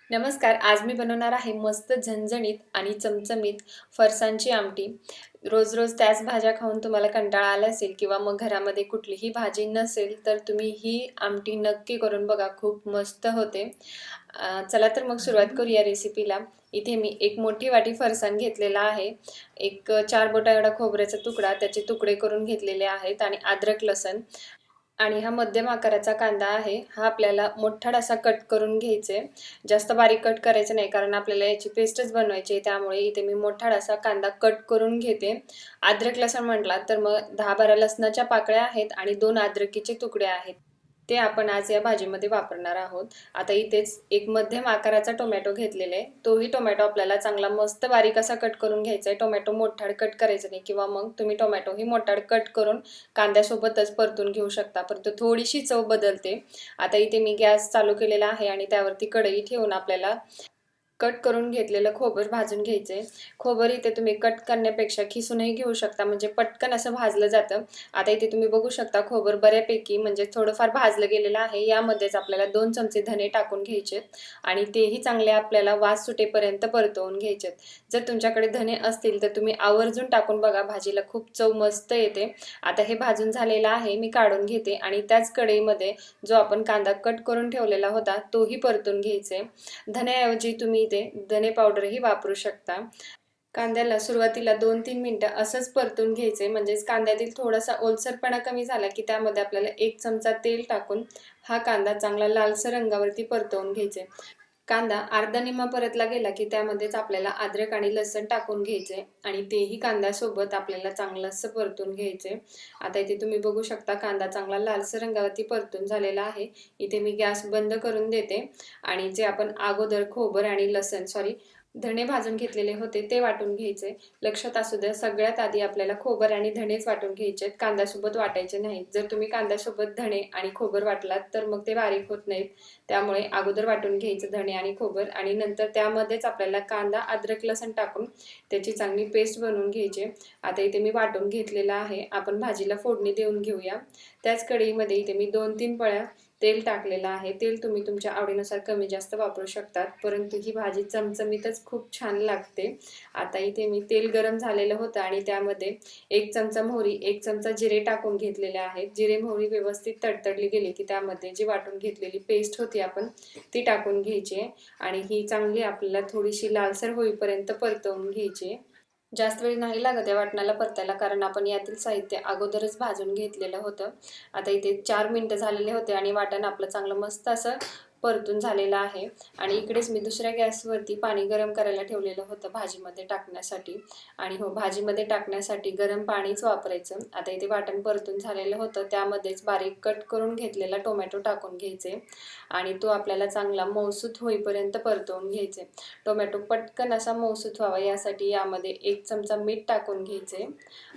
नमस्कार. आज मी बनवणार आहे मस्त झणझणीत आणि चमचमीत फरसाणची आमटी. रोज-रोज त्याच भाज्या खाऊन तुम्हाला कंटाळा आला असेल किंवा मग घरामध्ये कुठलीही भाजी नसेल, तर तुम्ही ही आमटी नक्की करून बघा. खूप मस्त होते. चला तर मग सुरुवात करूया रेसिपीला. इथे मी एक मोठी वाटी फरसाण घेतलेला आहे. एक 4 बोटा एवढा खोबऱ्याचा तुकडा, त्याचे तुकडे करून घेतलेले आहेत आणि अद्रक, लसूण आणि हा मध्यम आकाराचा कांदा आहे. हा आपल्याला मोठाड असा कट करून घ्यायचा आहे. जास्त बारीक कट करायचं नाही, कारण आपल्याला याची पेस्टच बनवायची आहे. त्यामुळे इथे मी मोठाड असा कांदा कट करून घेते. अद्रक लसूण म्हटला तर मग 10-12 लसणाच्या पाकळ्या आहेत आणि 2 अद्रकीचे तुकडे आहेत. ते आपण आज या भाजीमध्ये वापरणार आहोत. आता इथेच एक मध्यम आकाराचा टोमॅटो घेतलेला आहे. तोही टोमॅटो आपल्याला चांगला मस्त बारीक असा कट करून घ्यायचा आहे. टोमॅटो मोठाड कट करायचं नाही, किंवा मग तुम्ही टोमॅटोही मोठाड कट करून कांद्यासोबतच परतून घेऊ शकता, परंतु थोडीशी चव बदलते. आता इथे मी गॅस चालू केलेला आहे आणि त्यावरती कढई ठेवून आपल्याला कट करून घेतलेलं खोबर भाजून घ्यायचंय. खोबर इथे तुम्ही कट करण्यापेक्षा खिसूनही घेऊ शकता, म्हणजे पटकन असं भाजलं जातं. आता इथे तुम्ही बघू शकता खोबर बऱ्यापैकी म्हणजे थोडंफार भाजलं गेलेलं आहे. यामध्येच आपल्याला 2 चमचे धने टाकून घ्यायचे आणि तेही चांगले आपल्याला वास सुटेपर्यंत परतवून घ्यायचे. जर तुमच्याकडे धने असतील तर तुम्ही आवर्जून टाकून बघा, भाजीला खूप चव मस्त येते. आता हे भाजून झालेलं आहे, मी काढून घेते आणि त्याच कढईमध्ये जो आपण कांदा कट करून ठेवलेला होता तोही परतून घ्यायचे. धन्याऐवजी तुम्ही इथे धने पावडरही वापरू शकता. कांद्याला सुरुवातीला 2-3 मिनिटं असंच परतून घ्यायचे, म्हणजेच कांद्यातील थोडासा ओलसरपणा कमी झाला की त्यामध्ये आपल्याला 1 चमचा तेल टाकून हा कांदा चांगला लालसर रंगावरती परतवून घ्यायचे. कांदा अर्धा निम्मा परतला गेला की त्यामध्येच आपल्याला अद्रक आणि लसूण टाकून घ्यायचे आणि तेही कांद्यासोबत आपल्याला चांगलंसं परतून घ्यायचे. आता इथे तुम्ही बघू शकता कांदा चांगला लालसर रंगावरती परतून झालेला आहे. इथे मी गॅस बंद करून देते आणि जे आपण अगोदर खोबर आणि लसूण धणे भाजून घेतलेले होते ते वाटून घ्यायचे. लक्षात असू द्या, सगळ्यात आधी आपल्याला खोबर आणि धणेच वाटून घ्यायचे, कांद्यासोबत वाटायचे नाहीत. जर तुम्ही कांद्यासोबत धणे आणि खोबर वाटलात तर मग ते बारीक होत नाहीत. त्यामुळे अगोदर वाटून घ्यायचं धणे आणि खोबर आणि नंतर त्यामध्येच आपल्याला कांदा, अद्रक, लसूण टाकून त्याची चांगली पेस्ट बनवून घ्यायची. आता इथे मी वाटून घेतलेलं आहे. आपण भाजीला फोडणी देऊन घेऊया. त्याच कढईमध्ये इथे मी 2-3 पळ्या तेल टाकलेलं आहे. तेल तुम्ही तुमच्या आवडीनुसार कमी जास्त वापरू शकतात, परंतु ही भाजी चमचमीतच खूप छान लागते. आता इथे मी तेल गरम झालेलं होतं आणि त्यामध्ये 1 चमचा मोहरी, 1 चमचा जिरे टाकून घेतलेले आहेत. जिरे मोहरी व्यवस्थित तडतडली गेली की त्यामध्ये जी वाटून घेतलेली पेस्ट होती आपण ती टाकून घ्यायची आणि ही चांगली आपल्याला थोडीशी लालसर होईपर्यंत परतवून घ्यायची. जास्त वेळ नाही लागत या वाटणाला परतायला, कारण आपण यातील साहित्य अगोदरच भाजून घेतलेलं होतं. आता इथे 4 मिनिटं झालेले होते आणि वाटण आपलं चांगलं मस्त असं परतून झालेलं आहे आणि इकडेच मी दुसऱ्या गॅसवरती पाणी गरम करायला ठेवलेलं होतं भाजीमध्ये टाकण्यासाठी. आणि हो, भाजीमध्ये टाकण्यासाठी गरम पाणीच वापरायचं. आता इथे वाटण परतून झालेलं होतं, त्यामध्येच बारीक कट करून घेतलेला टोमॅटो टाकून घ्यायचे आणि तो आपल्याला चांगला मऊसूत होईपर्यंत परतवून घ्यायचे. टोमॅटो पटकन असा मऊसूत व्हावा यासाठी यामध्ये 1 चमचा मीठ टाकून घ्यायचे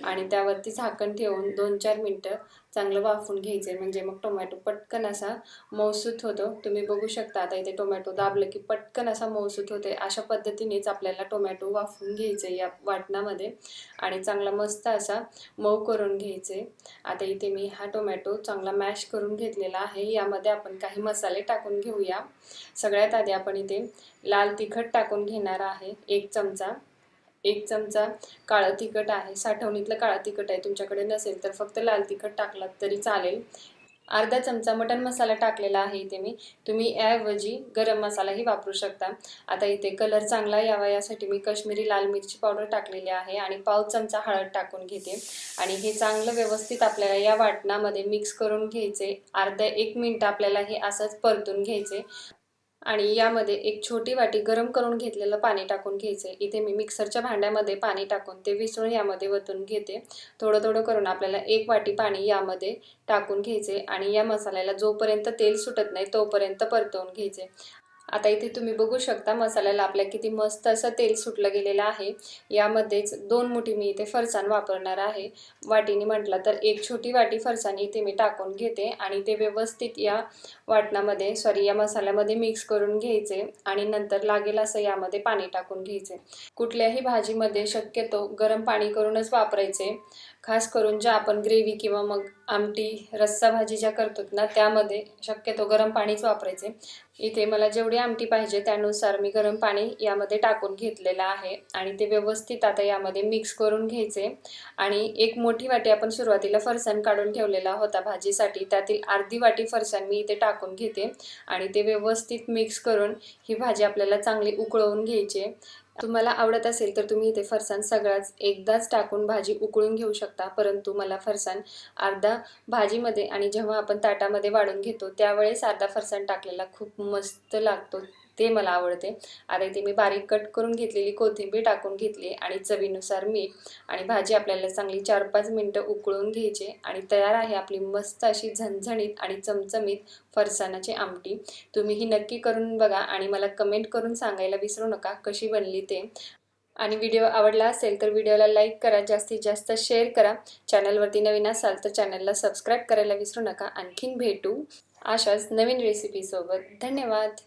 आणि त्यावरती झाकण ठेवून 2-4 मिनिटं चांगलं वाफवून घ्यायचे, म्हणजे मग टोमॅटो पटकन असा मऊसूत होतो. तुम्ही बघू शकता आता इथे टोमॅटो दाबलं की पटकन असा मऊसूत होते. अशा पद्धतीनेच आपल्याला टोमॅटो वाफवून घ्यायचे या वाटणामध्ये आणि चांगला मस्त असा मऊ करून घ्यायचे. आता इथे मी हा टोमॅटो चांगला मॅश करून घेतलेला आहे. यामध्ये आपण काही मसाले टाकून घेऊया. सगळ्यात आधी आपण इथे लाल तिखट टाकून घेणार आहे 1 चमचा. 1 चमचा काळं तिखट आहे. साठवणीतलं काळं तिखट आहे. तुमच्याकडे नसेल तर फक्त लाल तिखट टाकलात तरी चालेल. अर्धा चमचा मटण मसाला टाकलेला आहे इथे मी. तुम्ही याऐवजी गरम मसालाही वापरू शकता. आता इथे कलर चांगला यावा यासाठी मी काश्मीरी लाल मिरची पावडर टाकलेली आहे आणि पाव चमचा हळद टाकून घेते आणि हे चांगलं व्यवस्थित आपल्याला या वाटणामध्ये मिक्स करून घ्यायचे. अर्धा 1 मिनिट आपल्याला हे असंच परतून घ्यायचे आणि यामध्ये एक छोटी वाटी गरम करून घेतलेलं पाणी टाकून घ्यायचे. इथे मी मिक्सरच्या भांड्यामध्ये पाणी टाकून ते विसळून यामध्ये वतून घेते. थोडं थोडं करून आपल्याला 1 वाटी पाणी यामध्ये टाकून घ्यायचे आणि या मसाल्याला जोपर्यंत तेल सुटत नाही तोपर्यंत परतवून घ्यायचे. आता इथे तुम्ही बघू शकता मसाल्याला आपल्या किती मस्त असं तेल सुटलं गेलेलं आहे. यामध्येच 2 मुठी मी इथे फरसाण वापरणार आहे. वाटीने म्हटलं तर 1 छोटी वाटी फरसाण इथे मी टाकून घेते आणि ते व्यवस्थित या वाटणामध्ये या मसाल्यामध्ये मिक्स करून घ्यायचे आणि नंतर लागेल असं यामध्ये पाणी टाकून घ्यायचे. कुठल्याही भाजीमध्ये शक्यतो गरम पाणी करूनच वापरायचे. खास करून ज्या आपण ग्रेव्ही किंवा मग आमटी, रस्सा भाजी ज्या करतो ना त्यामध्ये शक्यतो गरम पाणीच वापरायचे. इथे मला जेवढी आमटी पाहिजे त्यानुसार मी गरम पाणी यामध्ये टाकून घेतलेलं आहे आणि ते व्यवस्थित आता यामध्ये मिक्स करून घ्यायचे. आणि एक मोठी वाटी आपण सुरुवातीला फरसाण काढून ठेवलेला होता भाजीसाठी, त्यातील अर्धी वाटी फरसाण मी इथे टाकून घेते आणि ते व्यवस्थित मिक्स करून ही भाजी आपल्याला चांगली उकळवून घ्यायची. तुम्हाला आवडत असेल तर तुम्ही इथे फरसाण सगळाच एकदाच टाकून भाजी उकळून घेऊ शकता, परंतु मला फरसाण अर्धा भाजीमध्ये आणि जेव्हा आपण ताटामध्ये वाढून घेतो त्यावेळेस अर्धा फरसाण टाकलेला खूप मस्त लागतो, ते मला आवडते. आता इथे मी बारीक कट करून घेतलेली कोथिंबीर टाकून घेतली आणि चवीनुसार मीठ आणि भाजी आपल्याला चांगली 4-5 मिनटं उकळून घ्यायची आणि तयार आहे आपली मस्त अशी झणझणीत आणि चमचमीत फरसाणाची आमटी. तुम्ही ही नक्की करून बघा आणि मला कमेंट करून सांगायला विसरू नका कशी बनली ते. आणि व्हिडिओ आवडला असेल तर व्हिडिओला लाईक करा, जास्तीत जास्त शेअर करा. चॅनलवरती नवीन असाल तर चॅनलला सबस्क्राईब करायला विसरू नका. आणखीन भेटू अशाच नवीन रेसिपीसोबत. धन्यवाद.